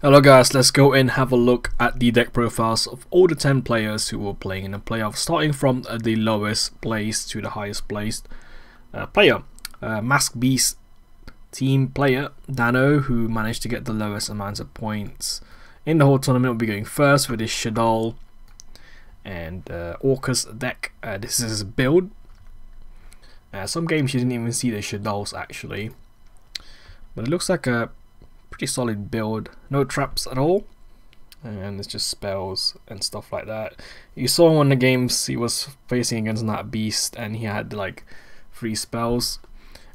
Hello guys, let's go and have a look at the deck profiles of all the 10 players who were playing in the playoff, starting from the lowest placed to the highest placed player. Mask Beast team player Dano, who managed to get the lowest amount of points in the whole tournament, will be going first with his Shaddoll and Orcust deck. This is his build. Some games you didn't even see the Shaddolls actually, but it looks like a pretty solid build. No traps at all, and it's just spells and stuff like that. You saw in one of the games he was facing against that beast and he had like 3 spells,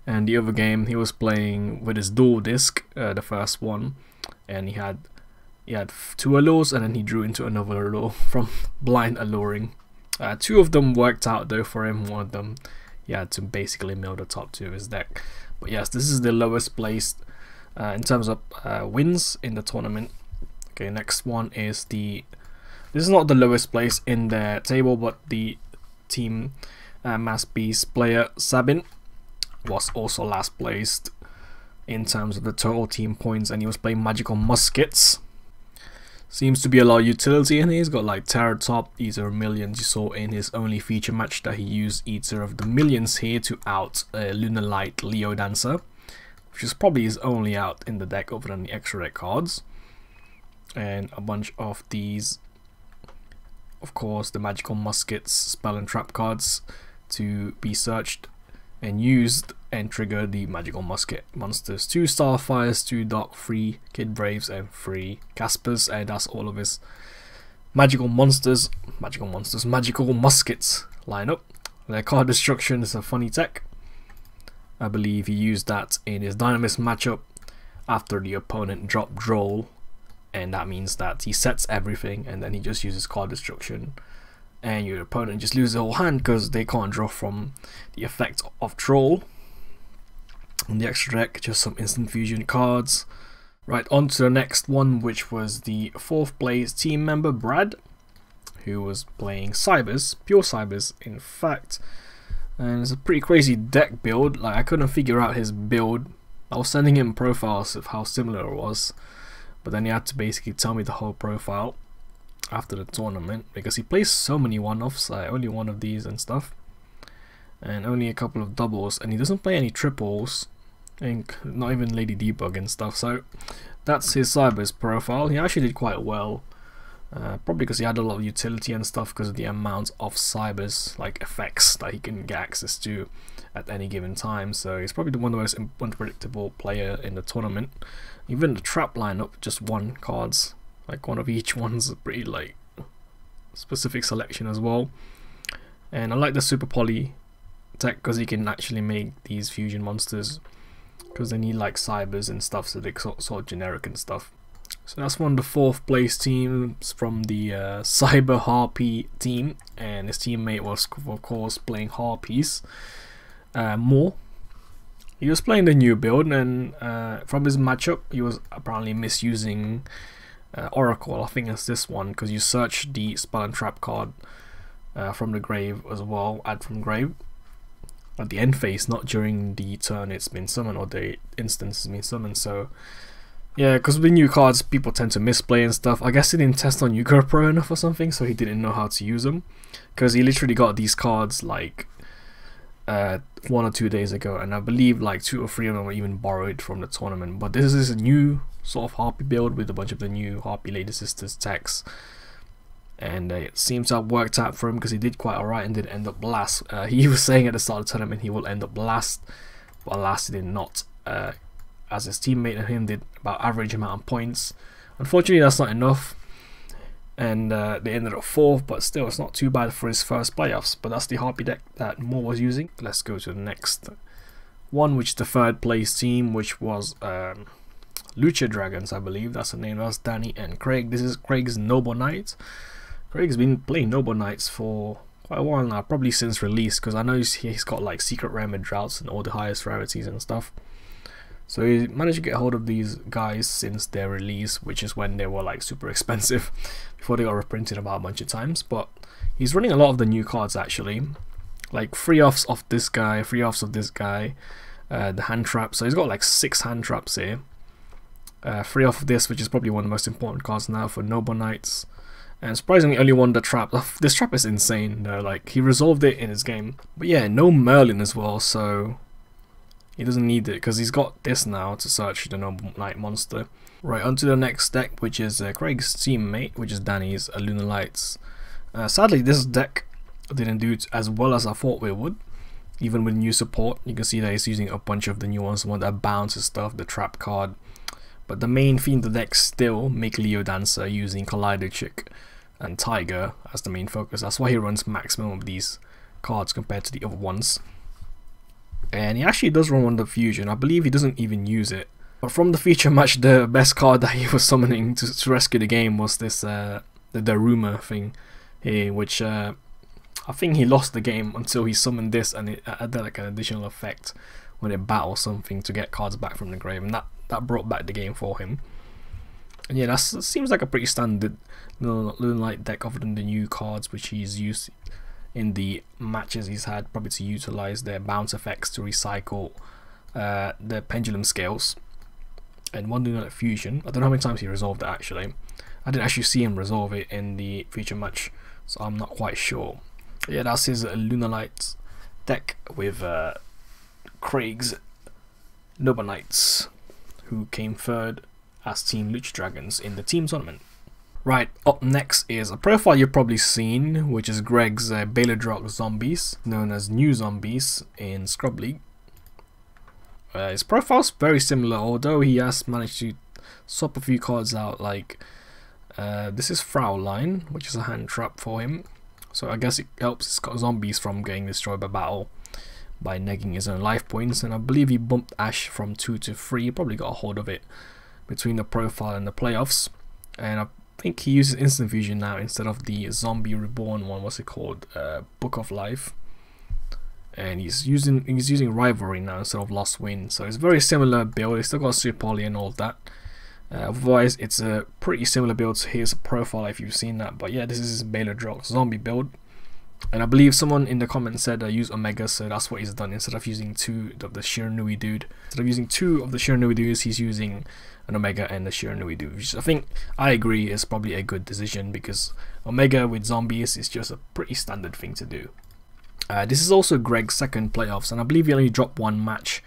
and the other game he was playing with his dual disc, the first one, and he had 2 allures and then he drew into another allure from blind alluring. 2 of them worked out though for him. One of them he had to basically mill the top 2 of his deck. But yes, this is the lowest placed in terms of wins in the tournament. Okay, next one is this is not the lowest place in the table, but the team Mask Beast player Saben was also last placed in terms of the total team points, and he was playing magical muskets. Seems to be a lot of utility in here. He's got like Terror Top, Eater of Millions. You saw in his only feature match that he used Eater of the Millions here to out Lunalight Leo Dancer, which is probably his only out in the deck other than the extra deck cards. And a bunch of these, of course, the magical muskets, spell and trap cards to be searched and used and trigger the magical musket monsters. 2 Starfires, 2 Dark, 3 Kid Braves, and 3 Caspers, and that's all of his magical muskets lineup. Their card destruction is a funny tech. I believe he used that in his Dinomist matchup after the opponent dropped Droll, and that means that he sets everything and then he just uses card destruction, and your opponent just loses the whole hand because they can't draw from the effect of Troll. On the extra deck, just some instant fusion cards. Right, on to the next one, which was the 4th place team member Brad, who was playing Cyberse, pure Cyberse in fact. And it's a pretty crazy deck build. Like, I couldn't figure out his build. I was sending him profiles of how similar it was, but then he had to basically tell me the whole profile after the tournament, because he plays so many one-offs, like only one of these and stuff, and only a couple of doubles, and he doesn't play any triples, and not even Lady Debug and stuff. So that's his Cyberse profile. He actually did quite well. Probably because he had a lot of utility and stuff because of the amount of Cyberse like effects that he can get access to at any given time. So he's probably one of the most unpredictable player in the tournament. Even the trap lineup, just 1 cards, like one of each one's a pretty like specific selection as well. And I like the Super Poly tech because he can actually make these fusion monsters, because they need like Cyberse and stuff, so they're sort of generic and stuff. So that's one of the 4th place teams from the Cyber Harpie team, and his teammate was of course playing Harpies more. He was playing the new build, and from his matchup he was apparently misusing Oracle. I think it's this one, because you search the spell and trap card from the grave as well, add from grave, at the end phase, not during the turn it's been summoned or the instance has been summoned. So yeah, because with the new cards people tend to misplay and stuff. I guess he didn't test on Yugioh Pro enough or something, so he didn't know how to use them, because he literally got these cards like 1 or 2 days ago, and I believe like 2 or 3 of them were even borrowed from the tournament. But this is a new sort of Harpie build with a bunch of the new Harpie Lady Sisters techs, and it seems to have worked out for him because he did quite alright and did end up last. He was saying at the start of the tournament he will end up last, but last he did not, as his teammate and him did about average amount of points. Unfortunately that's not enough, and they ended up 4th, but still it's not too bad for his first playoffs. But that's the Harpie deck that Mo was using. Let's go to the next one, which is the 3rd place team, which was Lucha Dragons, I believe that's the name. That's Danny and Craig. This is Craig's Noble Knight. Craig's been playing Noble Knights for quite a while now, probably since release, because I know he's got like Secret Realm Droughts and all the highest rarities and stuff. So he managed to get hold of these guys since their release, which is when they were like super expensive before they got reprinted about a bunch of times. But he's running a lot of the new cards actually, like 3 offs of this guy, 3 offs of this guy, the hand trap. So he's got like 6 hand traps here. 3 off of this, which is probably one of the most important cards now for Noble Knights. And surprisingly, only won the trap. This trap is insane. Like, he resolved it in his game. But yeah, no Merlin as well, so he doesn't need it because he's got this now to search the Noble Knight monster. Right, on to the next deck, which is Craig's teammate, which is Danny's Lunalights. Sadly, this deck didn't do as well as I thought it would. Even with new support, you can see that he's using a bunch of the new ones, the one that bounces stuff, the trap card. But the main theme of the deck still make Leo Dancer using Collider Chick and Tiger as the main focus. That's why he runs maximum of these cards compared to the other ones. And he actually does run one the fusion. I believe he doesn't even use it. But from the feature match, the best card that he was summoning to rescue the game was this the Daruma thing here, which I think he lost the game until he summoned this, and it added like an additional effect when it battles something to get cards back from the grave, and that brought back the game for him. And yeah, that seems like a pretty standard Lunalight deck other than the new cards which he's used in the matches he's had, probably to utilize their bounce effects to recycle the pendulum scales. And one Lunalight fusion, I don't know how many times he resolved it actually. I didn't actually see him resolve it in the feature match, so I'm not quite sure. Yeah, that's his Lunalight deck with Craig's Noble Knights, who came third as Team Lucha Dragons in the team tournament. Right, up next is a profile you've probably seen, which is Greg's Baylordrock Zombies, known as New Zombies in Scrub League. His profile's very similar, although he has managed to swap a few cards out, like this is Fraulein, which is a hand trap for him. So I guess it helps his zombies from getting destroyed by battle by negging his own life points. And I believe he bumped Ash from 2 to 3. He probably got a hold of it between the profile and the playoffs. And I think he uses instant fusion now instead of the zombie reborn one. What's it called? Book of Life. And he's using rivalry now instead of lost win. So it's a very similar build. He's still got Super Poly and all that. Otherwise, it's a pretty similar build to his profile if you've seen that. But yeah, this is his Baylordrock zombie build. And I believe someone in the comments said use Omega, so that's what he's done. Instead of using 2 of the Shiranui dude, instead of using 2 of the Shiranui dudes, he's using an Omega and the Shiranui dude, which I think I agree is probably a good decision, because Omega with zombies is just a pretty standard thing to do. This is also Greg's second playoffs, and I believe he only dropped 1 match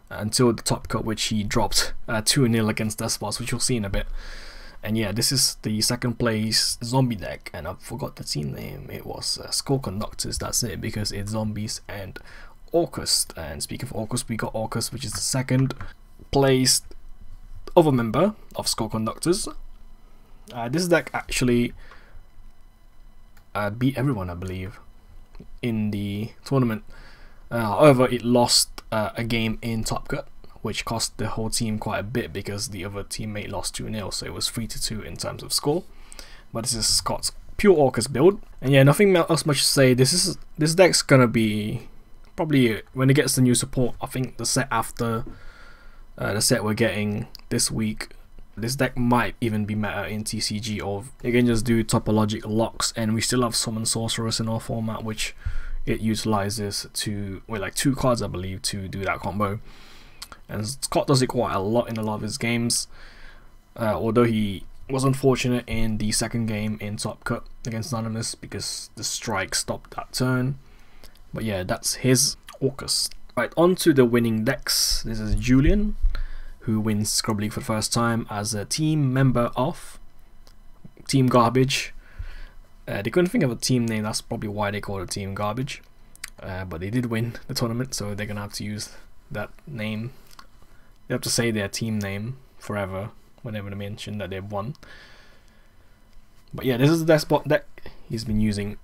until the top cut, which he dropped 2-0 against DESKBOT, which we'll see in a bit. And yeah, this is the second place zombie deck, and I forgot the team name. It was Skull Conductors, that's it, because it's zombies and Orcust. And speaking of Orcust, we got Orcust, which is the second placed other member of Skull Conductors. This deck actually beat everyone, I believe, in the tournament. However, it lost a game in Top Cut, which cost the whole team quite a bit because the other teammate lost 2-0, so it was 3-2 in terms of score. But this is Scott's pure Orcust build, and yeah, nothing else much to say. This deck's gonna be probably, when it gets the new support, I think the set after the set we're getting this week, this deck might even be meta in TCG, or you can just do topologic locks, and we still have Summon Sorceress in our format, which it utilizes to, with like 2 cards I believe, to do that combo. And Scott does it quite a lot in a lot of his games, although he was unfortunate in the second game in Top Cut against Anonymous because the strike stopped that turn. But yeah, that's his Orcust. Right, on to the winning decks. This is Julian, who wins Scrub League for the first time as a team member of Team Garbage. They couldn't think of a team name, that's probably why they called it Team Garbage. But they did win the tournament, so they're gonna have to use that name. They have to say their team name forever whenever they mention that they've won. But yeah, this is the DESKBOT deck he's been using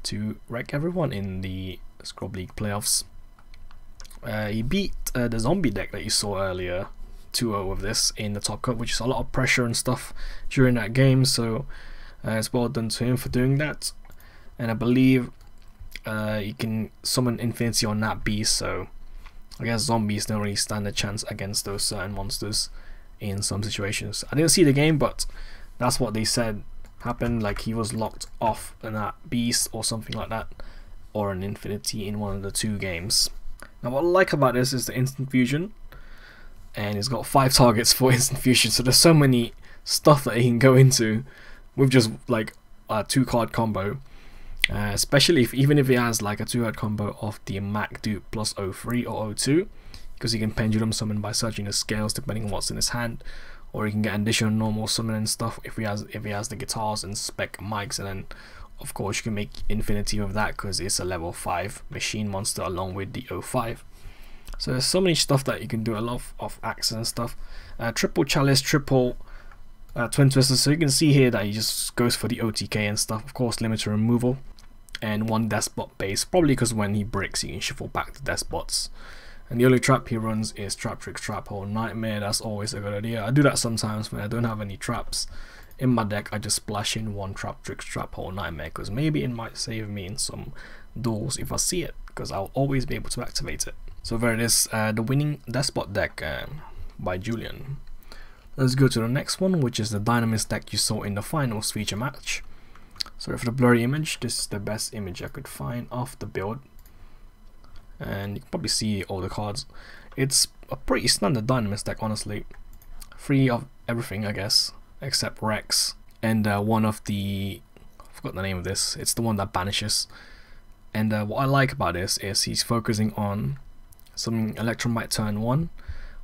to wreck everyone in the Scrub League playoffs. He beat the zombie deck that you saw earlier 2-0 with this in the Top Cut, which is a lot of pressure and stuff during that game, so it's well done to him for doing that. And I believe you can summon Infinity on that beast, so I guess zombies don't really stand a chance against those certain monsters in some situations. I didn't see the game, but that's what they said happened, like he was locked off in that beast or something like that, or an Infinity in one of the 2 games. Now what I like about this is the instant fusion. and he's got 5 targets for instant fusion, so there's so many stuff that he can go into with just like a 2-card combo, especially even if he has like a 2-card combo of the Mac Dupe plus 03 or 02, because he can pendulum summon by searching the scales depending on what's in his hand, or he can get additional normal summon and stuff if he has the guitars and spec mics, and then of course you can make infinity with that because it's a level 5 machine monster along with the 05. So there's so many stuff that you can do, a lot of axes and stuff. Triple chalice, triple twin twisters, so you can see here that he just goes for the OTK and stuff, of course limited removal, and 1 Despot base, probably because when he breaks he can shuffle back the Despots. And the only trap he runs is Trap Tricks, Trap Hole, Nightmare. That's always a good idea. I do that sometimes when I don't have any traps in my deck. I just splash in 1 Trap Tricks, Trap Hole, Nightmare, because maybe it might save me in some duels if I see it, because I'll always be able to activate it. So there it is, the winning Despot deck by Julian. Let's go to the next one, which is the Dinomist deck you saw in the finals feature match. Sorry for the blurry image, this is the best image I could find of the build. And you can probably see all the cards. It's a pretty standard Dinomist deck, honestly. Free of everything, I guess, except Rex. And one of the... I forgot the name of this. It's the one that banishes. And what I like about this is he's focusing on some Electromite turn 1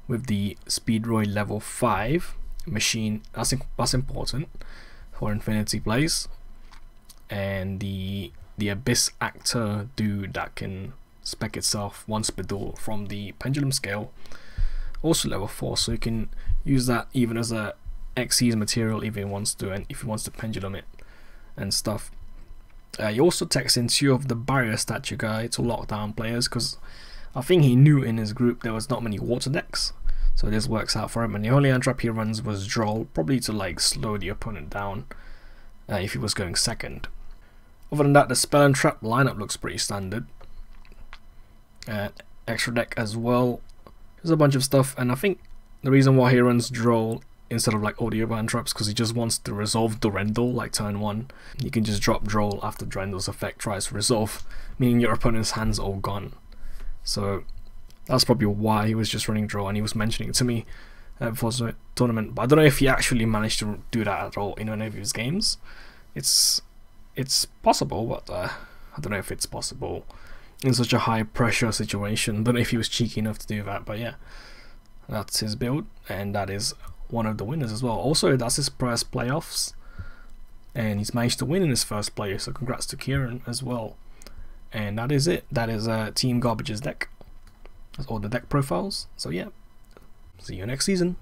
with the Speedroid level 5 machine. That's important for Infinity plays. And the Abyss Actor dude that can spec itself once per duel from the Pendulum scale, also level 4, so you can use that even as a Xyz material if he wants to, and if he wants to pendulum it and stuff. He also takes in 2 of the barrier statue guy to lock down players, because I think he knew in his group there was not many water decks, so this works out for him. And the only untrap he runs was Droll, probably to like slow the opponent down if he was going second. Other than that, the spell and trap lineup looks pretty standard. Extra deck as well, there's a bunch of stuff, and I think the reason why he runs Droll instead of like audio band traps, because he just wants to resolve Durendal like turn 1. You can just drop Droll after Durendal's effect tries to resolve, meaning your opponent's hands are all gone. So that's probably why he was just running Droll, and he was mentioning it to me before the tournament, but I don't know if he actually managed to do that at all in any of his games. It's possible, but I don't know if it's possible in such a high pressure situation. Don't know if he was cheeky enough to do that, but yeah, that's his build, and that is one of the winners as well. Also, that's his first playoffs, and he's managed to win in his first play, so congrats to Kieran as well. And that is it. That is Team Garbage's deck. That's all the deck profiles. So yeah, see you next season.